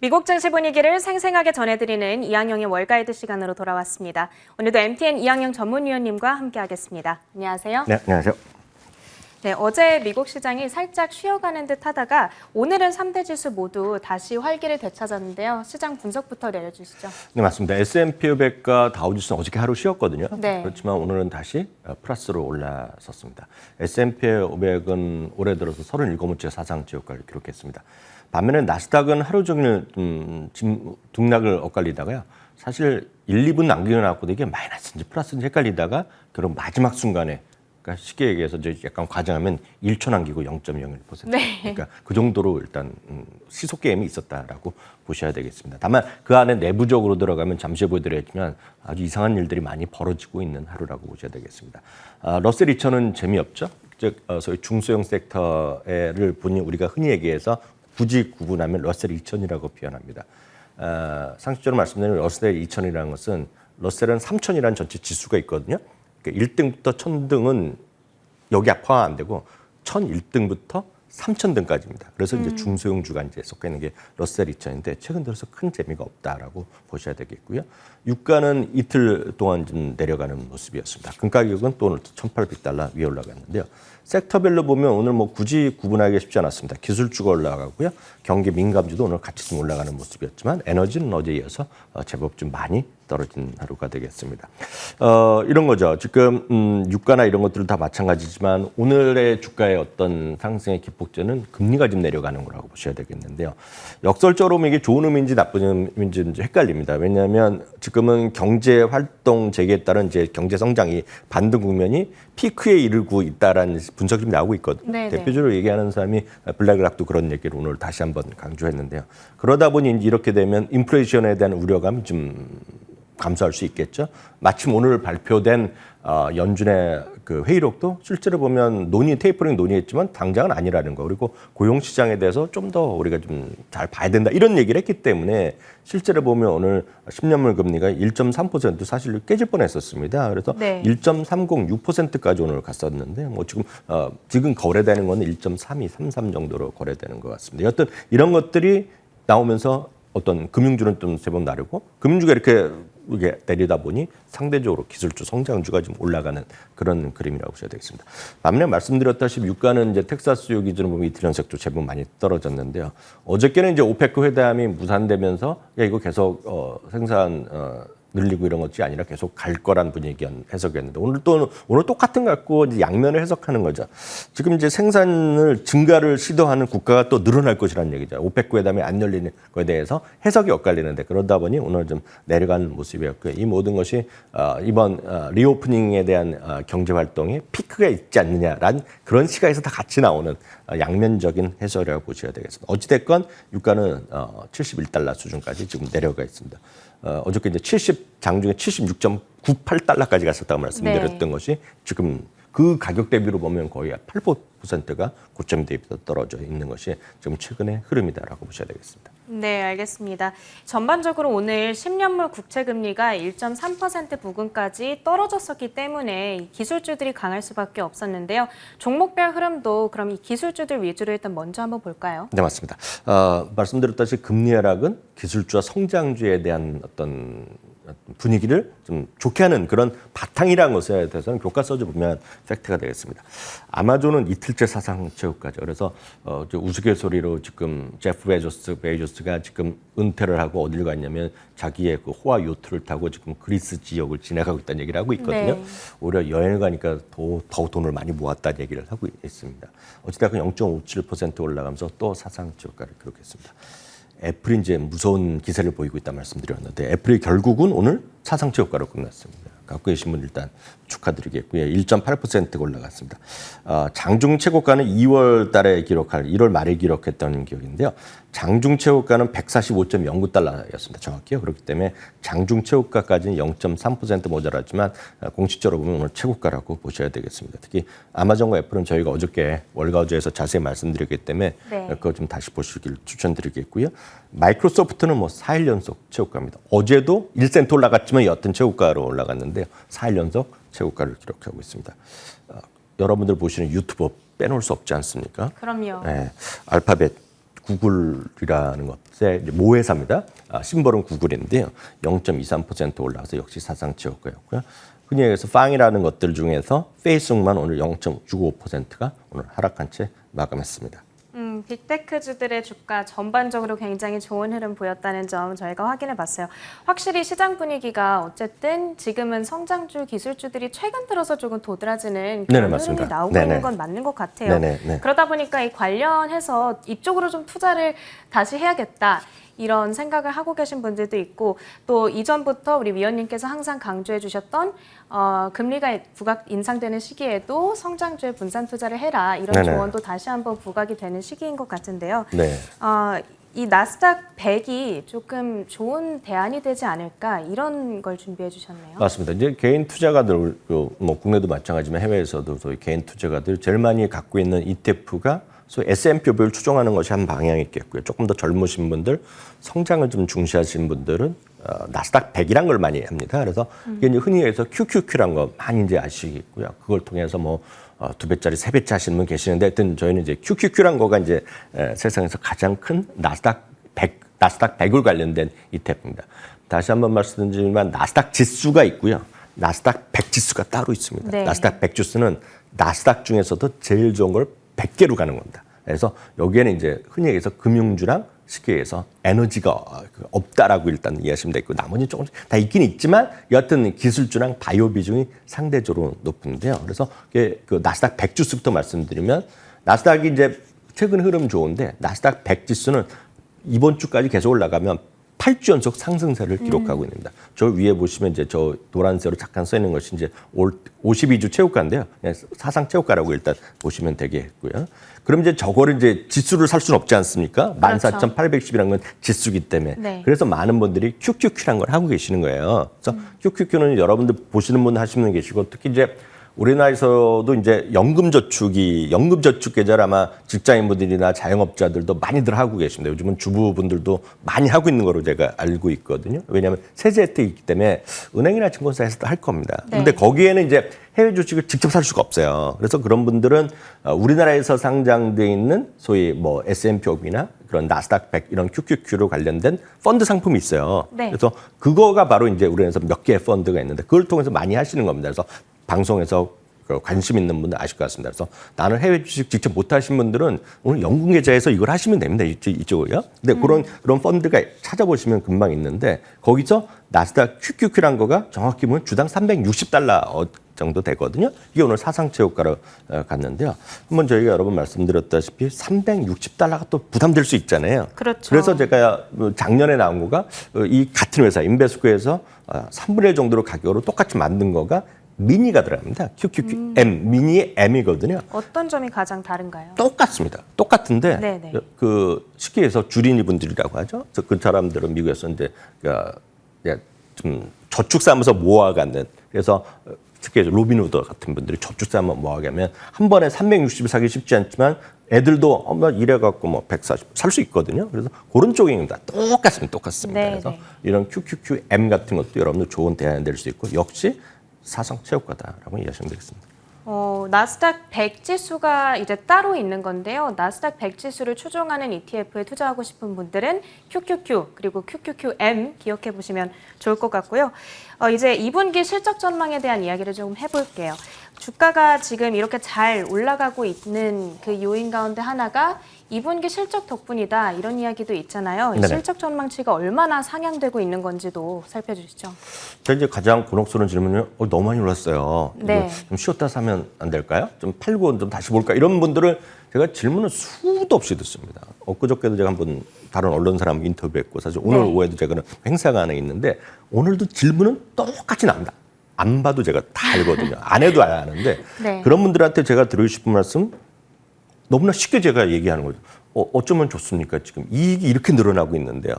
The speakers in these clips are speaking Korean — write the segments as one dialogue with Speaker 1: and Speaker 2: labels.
Speaker 1: 미국 증시 분위기를 생생하게 전해드리는 이항영의 월가이드 시간으로 돌아왔습니다. 오늘도 MTN 이항영 전문위원님과 함께하겠습니다. 안녕하세요.
Speaker 2: 네, 안녕하세요.
Speaker 1: 네, 어제 미국 시장이 살짝 쉬어가는 듯 하다가 오늘은 3대 지수 모두 다시 활기를 되찾았는데요. 시장 분석부터 내려주시죠.
Speaker 2: 네, 맞습니다. S&P 500과 다우지수는 어저께 하루 쉬었거든요.
Speaker 1: 네.
Speaker 2: 그렇지만 오늘은 다시 플러스로 올라섰습니다. S&P 500은 올해 들어서 37번째 사상 최고가를 기록했습니다. 반면에 나스닥은 하루 종일 등락을 엇갈리다가요. 사실 1, 2분 남겨놨고도 이게 마이너스인지 플러스인지 헷갈리다가 그런 마지막 순간에 그러니까 쉽게 얘기해서 이제 약간 과장하면 1초 남기고 0.01%.
Speaker 1: 네.
Speaker 2: 그러니까 그 정도로 일단 시속 게임이 있었다라고 보셔야 되겠습니다. 다만 그 안에 내부적으로 들어가면 잠시 보여드렸지만 아주 이상한 일들이 많이 벌어지고 있는 하루라고 보셔야 되겠습니다. 러셀 2000은 재미없죠. 즉 소위 중소형 섹터를 보니 우리가 흔히 얘기해서 굳이 구분하면 러셀 2000이라고 표현합니다. 상식적으로 말씀드리면 러셀 2000이라는 것은 러셀은 3000이라는 전체 지수가 있거든요. 그러니까 1등부터 1000등은 여기 포함 안 되고 1001등부터 3000등까지입니다. 그래서 이제 중소형 주가 이제 속해 있는 게 러셀 2000인데 최근 들어서 큰 재미가 없다라고 보셔야 되겠고요. 유가는 이틀 동안 좀 내려가는 모습이었습니다. 금 가격은 또 오늘 $1,800 위에 올라갔는데요. 섹터별로 보면 오늘 뭐 굳이 구분하기 쉽지 않았습니다. 기술주가 올라가고요. 경기 민감주도 오늘 같이 좀 올라가는 모습이었지만 에너지는 어제에 이어서 제법 좀 많이 떨어진 하루가 되겠습니다. 이런 거죠. 지금 유가나 이런 것들은 다 마찬가지지만 오늘의 주가의 어떤 상승의 기폭제는 금리가 좀 내려가는 거라고 보셔야 되겠는데요. 역설적으로 이게 좋은 의미인지 나쁜 의미인지 헷갈립니다. 왜냐하면 지금은 경제 활동 재개에 따른 이제 경제 성장이 반등 국면이 피크에 이르고 있다라는 분석이 나오고 있거든요.
Speaker 1: 네네.
Speaker 2: 대표적으로 얘기하는 사람이 블랙락도 그런 얘기를 오늘 다시 한번 강조했는데요. 그러다 보니 이렇게 되면 인플레이션에 대한 우려감이 좀 감소할 수 있겠죠. 마침 오늘 발표된 연준의 그 회의록도 실제로 보면 테이퍼링 논의했지만 당장은 아니라는 거. 그리고 고용 시장에 대해서 좀 더 우리가 좀 잘 봐야 된다 이런 얘기를 했기 때문에 실제로 보면 오늘 10년물 금리가 1.3% 사실 깨질 뻔했었습니다. 그래서
Speaker 1: 네.
Speaker 2: 1.306%까지 오늘 갔었는데 뭐 지금 거래되는 거는 1.32, 33 정도로 거래되는 것 같습니다. 여튼 이런 것들이 나오면서 어떤 금융주는 좀 제법 나르고 금융주가 이렇게 내리다 보니 상대적으로 기술주, 성장주가 좀 올라가는 그런 그림이라고 보셔야 되겠습니다. 반면에 말씀드렸다시피 유가는 이제 텍사스 기준으로 보면 이틀 연속도 제법 많이 떨어졌는데요. 어저께는 이제 오페크 회담이 무산되면서 이거 계속 생산 늘리고 이런 것이 아니라 계속 갈 거란 해석이었는데 오늘 똑같은 거 갖고 이제 양면을 해석하는 거죠. 지금 이제 생산을 증가를 시도하는 국가가 또 늘어날 것이라는 얘기죠. 오페크 회담이 안 열리는 거에 대해서 해석이 엇갈리는데 그러다 보니 오늘 좀 내려가는 모습이었고요. 이 모든 것이 이번 리오프닝에 대한 경제 활동에 피크가 있지 않느냐라는 그런 시각에서 다 같이 나오는 양면적인 해설이라고 보셔야 되겠습니다. 어찌됐건 유가는 $71 수준까지 지금 내려가 있습니다. 어저께 이제 장중에 $76.98까지 갔었다고 말씀드렸던 것이 지금 그 가격 대비로 보면 거의 8%가 고점 대비로 떨어져 있는 것이 지금 최근의 흐름이다라고 보셔야 되겠습니다.
Speaker 1: 네, 알겠습니다. 전반적으로 오늘 10년물 국채금리가 1.3% 부근까지 떨어졌었기 때문에 기술주들이 강할 수밖에 없었는데요. 종목별 흐름도 그럼 이 기술주들 위주로 일단 먼저 한번 볼까요?
Speaker 2: 네, 맞습니다. 말씀드렸다시피 금리 하락은 기술주와 성장주에 대한 어떤 분위기를 좀 좋게 하는 그런 바탕이라는 것에 대해서는 교과서에 보면 팩트가 되겠습니다. 아마존은 이틀째 사상 최고가죠. 그래서 우스갯소리로 지금 제프 베이조스가 지금 은퇴를 하고 어딜 갔냐면 자기의 그 호화 요트를 타고 지금 그리스 지역을 지나가고 있다는 얘기를 하고 있거든요.
Speaker 1: 네.
Speaker 2: 오히려 여행을 가니까 더 돈을 많이 모았다는 얘기를 하고 있습니다. 어찌됐건 0.57% 올라가면서 또 사상 최고가를 기록했습니다. 애플이 이제 무서운 기세를 보이고 있다 말씀드렸는데 애플이 결국은 오늘 사상 최고가로 끝났습니다. 갖고 계신 분 일단 축하드리겠고요. 1.8% 올라갔습니다. 장중 최고가는 2월 말에 기록했던 기억인데요. 장중 최고가는 $145.09였습니다. 정확히요. 그렇기 때문에 장중 최고가까지는 0.3% 모자랐지만 공식적으로 보면 오늘 최고가라고 보셔야 되겠습니다. 특히 아마존과 애플은 저희가 어저께 월가우즈에서 자세히 말씀드렸기 때문에
Speaker 1: 네.
Speaker 2: 그거 좀 다시 보시길 추천드리겠고요. 마이크로소프트는 4일 연속 최고가입니다. 어제도 1센트 올라갔지만 여튼 최고가로 올라갔는데요. 4일 연속 최고가를 기록하고 있습니다. 여러분들 보시는 유튜브 빼놓을 수 없지 않습니까?
Speaker 1: 그럼요.
Speaker 2: 네, 알파벳 구글이라는 것의 이제 모회사입니다. 심벌은 구글인데요. 0.23% 올라가서 역시 사상 최고가였고요. 흔히 얘기해서 빵이라는 것들 중에서 페이스북만 오늘 0.65%가 오늘 하락한 채 마감했습니다.
Speaker 1: 빅테크주들의 주가 전반적으로 굉장히 좋은 흐름 보였다는 점 저희가 확인해 봤어요. 확실히 시장 분위기가 어쨌든 지금은 성장주, 기술주들이 최근 들어서 조금 도드라지는 그런 흐름이
Speaker 2: 맞습니다.
Speaker 1: 나오고
Speaker 2: 네네.
Speaker 1: 있는 건 맞는 것 같아요.
Speaker 2: 네네.
Speaker 1: 그러다 보니까 이 관련해서 이쪽으로 좀 투자를 다시 해야겠다. 이런 생각을 하고 계신 분들도 있고 또 이전부터 우리 위원님께서 항상 강조해 주셨던 금리가 부각 인상되는 시기에도 성장주에 분산 투자를 해라 이런
Speaker 2: 네네.
Speaker 1: 조언도 다시 한번 부각이 되는 시기인 것 같은데요.
Speaker 2: 네.
Speaker 1: 이 나스닥 100이 조금 좋은 대안이 되지 않을까 이런 걸 준비해 주셨네요.
Speaker 2: 맞습니다. 이제 개인 투자가들, 뭐 국내도 마찬가지지만 해외에서도 소위 개인 투자가들 제일 많이 갖고 있는 ETF가 소위 S&P 500을 추종하는 것이 한 방향이 있겠고요. 조금 더 젊으신 분들, 성장을 좀 중시하시는 분들은 나스닥 100이란 걸 많이 합니다. 그래서 이게 이제 흔히 해서 QQQ란 거 많이 이제 아시겠고요. 그걸 통해서 뭐 2배짜리, 3배짜리 하시는 분 계시는데 하여튼 저희는 이제 QQQ란 거가 이제 세상에서 가장 큰 나스닥 100을 관련된 ETF입니다. 다시 한번 말씀드리지만 나스닥 지수가 있고요. 나스닥 100 지수가 따로 있습니다.
Speaker 1: 네.
Speaker 2: 나스닥 100 지수는 나스닥 중에서도 제일 좋은 걸 100개로 가는 겁니다. 그래서 여기에는 이제 흔히 얘기해서 금융주랑 쉽게 얘기해서 에너지가 없다라고 일단 이해하시면 되고 나머지는 조금씩 다 있긴 있지만 여하튼 기술주랑 바이오 비중이 상대적으로 높은데요. 그래서 그 나스닥 100 지수부터 말씀드리면 나스닥이 이제 최근 흐름 좋은데 나스닥 100 지수는 이번 주까지 계속 올라가면 8주 연속 상승세를 기록하고 있습니다. 저 위에 보시면 이제 저 노란색으로 잠깐 써 있는 것이 이제 52주 최고가인데요. 사상 최고가라고 일단 보시면 되겠고요. 그럼 이제 저거를 이제 지수를 살 수는 없지 않습니까?
Speaker 1: 그렇죠.
Speaker 2: 14,810이라는 건 지수기 때문에.
Speaker 1: 네.
Speaker 2: 그래서 많은 분들이 QQQ란 걸 하고 계시는 거예요. 그래서 QQQ는 여러분들 보시는 분 하시는 분 계시고 특히 이제 우리나라에서도 이제 연금저축 계좌를 아마 직장인분들이나 자영업자들도 많이들 하고 계십니다. 요즘은 주부분들도 많이 하고 있는 거로 제가 알고 있거든요. 왜냐하면 세제 혜택이 있기 때문에 은행이나 증권사에서도 할 겁니다. 그런데
Speaker 1: 네.
Speaker 2: 거기에는 이제 해외 주식을 직접 살 수가 없어요. 그래서 그런 분들은 우리나라에서 상장돼 있는 소위 뭐 S&P 500이나 그런 나스닥 100 이런 QQQ로 관련된 펀드 상품이 있어요.
Speaker 1: 네.
Speaker 2: 그래서 그거가 바로 이제 우리나라에서 몇 개의 펀드가 있는데 그걸 통해서 많이 하시는 겁니다. 그래서 방송에서 관심 있는 분들 아실 것 같습니다. 그래서 나는 해외 주식 직접 못 하신 분들은 오늘 연금 계좌에서 이걸 하시면 됩니다. 이쪽을요. 근데 그런 펀드가 찾아보시면 금방 있는데 거기서 나스닥 QQQ란 거가 정확히 보면 주당 $360 정도 되거든요. 이게 오늘 사상 최고가로 갔는데요. 한번 저희가 여러 번 말씀드렸다시피 $360가 또 부담될 수 있잖아요.
Speaker 1: 그렇죠.
Speaker 2: 그래서 제가 작년에 나온 거가 이 같은 회사 인베스코에서 3분의 1 정도로 가격으로 똑같이 만든 거가 미니가 들어갑니다. QQQM 미니의 M이거든요.
Speaker 1: 어떤 점이 가장 다른가요?
Speaker 2: 똑같습니다. 똑같은데
Speaker 1: 네네.
Speaker 2: 그 쉽게 해서 주린이 분들이라고 하죠. 그 사람들은 미국에서 이제 좀 저축사무소 모아가는 그래서 특히 로빈후드 같은 분들이 저축사무소 모아가면 한 번에 360을 사기 쉽지 않지만 애들도 이래갖고 뭐 140 살 수 있거든요. 그래서 그런 쪽입니다. 똑같습니다.
Speaker 1: 네,
Speaker 2: 그래서
Speaker 1: 네.
Speaker 2: 이런 QQQM 같은 것도 여러분들 좋은 대안이 될 수 있고 역시 사상 최고가다라고 이해하시면 되겠습니다.
Speaker 1: 나스닥 100 지수가 이제 따로 있는 건데요. 나스닥 100 지수를 추종하는 ETF에 투자하고 싶은 분들은 QQQ 그리고 QQQM 기억해 보시면 좋을 것 같고요. 이제 2분기 실적 전망에 대한 이야기를 좀 해볼게요. 주가가 지금 이렇게 잘 올라가고 있는 그 요인 가운데 하나가 2분기 실적 덕분이다 이런 이야기도 있잖아요. 이
Speaker 2: 네네.
Speaker 1: 실적 전망치가 얼마나 상향되고 있는 건지도 살펴주시죠.
Speaker 2: 자, 이제 가장 곤혹스러운 질문은 너무 많이 올랐어요.
Speaker 1: 네.
Speaker 2: 이거 좀 쉬었다 사면 안 될까요? 좀 팔고 좀 다시 볼까? 이런 분들을 제가 질문을 수도 없이 듣습니다. 엊그저께도 제가 한번 다른 언론사람 인터뷰했고 사실 오늘
Speaker 1: 네.
Speaker 2: 오후에도 제가 행사가 하나 있는데 오늘도 질문은 똑같이 나옵니다. 안 봐도 제가 다 알거든요. 안 해도 아는데
Speaker 1: 네.
Speaker 2: 그런 분들한테 제가 드리고 싶은 말씀 너무나 쉽게 제가 얘기하는 거죠. 어쩌면 좋습니까? 지금 이익이 이렇게 늘어나고 있는데요.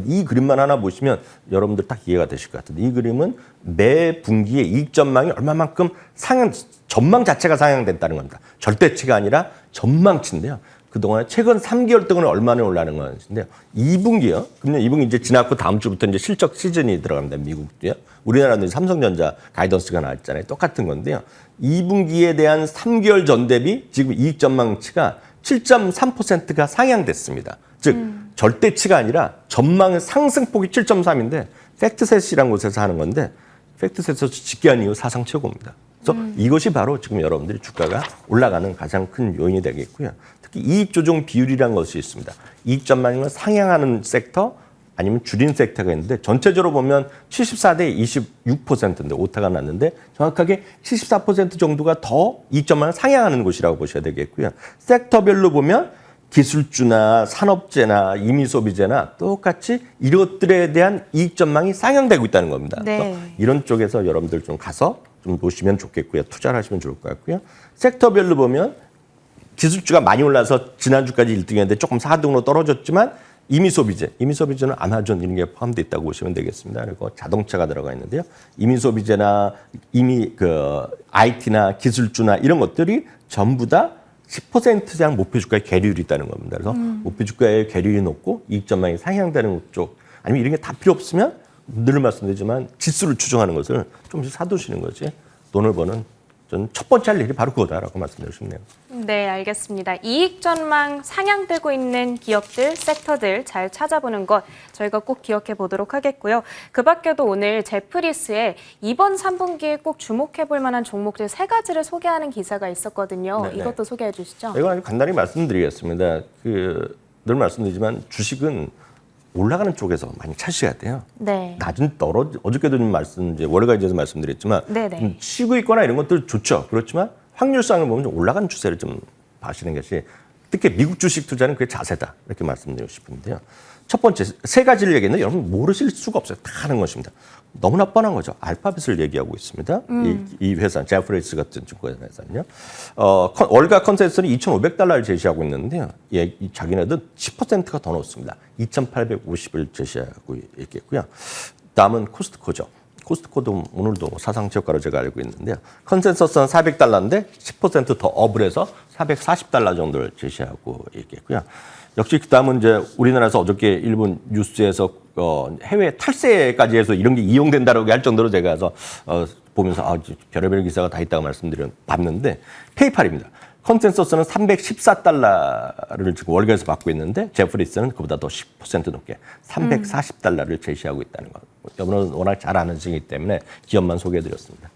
Speaker 2: 이 그림만 하나 보시면 여러분들 딱 이해가 되실 것 같은데 이 그림은 매 분기의 이익 전망이 얼마만큼 전망 자체가 상향됐다는 겁니다. 절대치가 아니라 전망치인데요. 그동안 최근 3개월 동안 얼마나 올라가는 것인데요. 2분기요. 그러면 2분기 이제 지났고 다음 주부터 이제 실적 시즌이 들어갑니다. 미국도요. 우리나라는 삼성전자 가이던스가 나왔잖아요. 똑같은 건데요. 2분기에 대한 3개월 전 대비 지금 이익 전망치가 7.3%가 상향됐습니다. 즉 절대치가 아니라 전망의 상승폭이 7.3인데 팩트셋이라는 곳에서 하는 건데 팩트셋에서 집계한 이후 사상 최고입니다. 그래서 이것이 바로 지금 여러분들이 주가가 올라가는 가장 큰 요인이 되겠고요. 특히 이익 조정 비율이라는 것이 있습니다. 이익 전망을 상향하는 섹터 아니면 줄인 섹터가 있는데 전체적으로 보면 74대 26%인데 오타가 났는데 정확하게 74% 정도가 더 이익 전망을 상향하는 곳이라고 보셔야 되겠고요. 섹터별로 보면 기술주나 산업재나 임의소비재나 똑같이 이것들에 대한 이익 전망이 상향되고 있다는 겁니다.
Speaker 1: 네.
Speaker 2: 그래서 이런 쪽에서 여러분들 좀 가서 좀 보시면 좋겠고요. 투자를 하시면 좋을 것 같고요. 섹터별로 보면 기술주가 많이 올라서 지난주까지 1등이었는데 조금 4등으로 떨어졌지만 임의소비재는 아마존 이런 게 포함되어 있다고 보시면 되겠습니다. 그리고 자동차가 들어가 있는데요. 임의소비재나 IT나 기술주나 이런 것들이 전부 다 10% 이상 목표 주가의 괴리율이 있다는 겁니다. 그래서 목표 주가의 괴리율이 높고 이익 전망이 상향되는 쪽 아니면 이런 게 다 필요 없으면 늘 말씀드리지만 지수를 추정하는 것을 조금씩 사두시는 거지 돈을 버는 전 첫 번째 할 일이 바로 그거다라고 말씀드리고 싶네요.
Speaker 1: 네, 알겠습니다. 이익 전망 상향되고 있는 기업들, 섹터들 잘 찾아보는 것 저희가 꼭 기억해 보도록 하겠고요. 그 밖에도 오늘 제프리스에 이번 3분기에 꼭 주목해 볼 만한 종목들 3가지를 소개하는 기사가 있었거든요.
Speaker 2: 네네.
Speaker 1: 이것도 소개해 주시죠.
Speaker 2: 이건 아주 간단히 말씀드리겠습니다. 늘 말씀드리지만 주식은 올라가는 쪽에서 많이 찾으셔야 돼요.
Speaker 1: 네.
Speaker 2: 낮은 어저께도 좀 월가이제에서 말씀드렸지만
Speaker 1: 네네.
Speaker 2: 쉬고 있거나 이런 것들 좋죠. 그렇지만 확률상을 보면 좀 올라가는 추세를 좀 봐시는 것이 특히 미국 주식 투자는 그게 자세다 이렇게 말씀드리고 싶은데요. 첫 번째 3가지를 얘기했는데 여러분 모르실 수가 없어요. 다 하는 것입니다. 너무나 뻔한 거죠. 알파벳을 얘기하고 있습니다. 이 회사 제프리스 같은 증권 회사는요. 월가 컨센서스는 2,500달러를 제시하고 있는데요. 자기네들 10%가 더 넣었습니다. 2,850을 제시하고 있겠고요. 다음은 코스트코죠. 코스트코도 오늘도 사상 최고가로 제가 알고 있는데요. 컨센서스는 400달러인데 10% 더 업을 해서 440달러 정도를 제시하고 있겠고요. 역시 그다음은 이제 우리나라에서 어저께 일본 뉴스에서 해외 탈세까지 해서 이런 게 이용된다라고 할 정도로 제가 가서 보면서 별의별 기사가 다 있다고 봤는데 페이팔입니다. 컨센서스는 314달러를 지금 월가에서 받고 있는데 제프리스는 그보다 더 10% 넘게 340달러를 제시하고 있다는 것. 여러분은 워낙 잘 아는 시기 때문에 기업만 소개해드렸습니다.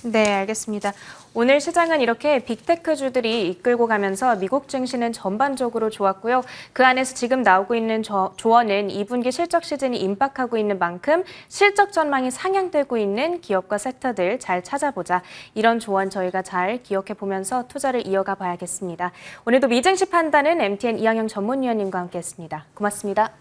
Speaker 1: 네, 알겠습니다. 오늘 시장은 이렇게 빅테크주들이 이끌고 가면서 미국 증시는 전반적으로 좋았고요. 그 안에서 지금 나오고 있는 조언은 2분기 실적 시즌이 임박하고 있는 만큼 실적 전망이 상향되고 있는 기업과 섹터들 잘 찾아보자. 이런 조언 저희가 잘 기억해 보면서 투자를 이어가 봐야겠습니다. 오늘도 미증시 판단은 MTN 이항영 전문위원님과 함께했습니다. 고맙습니다.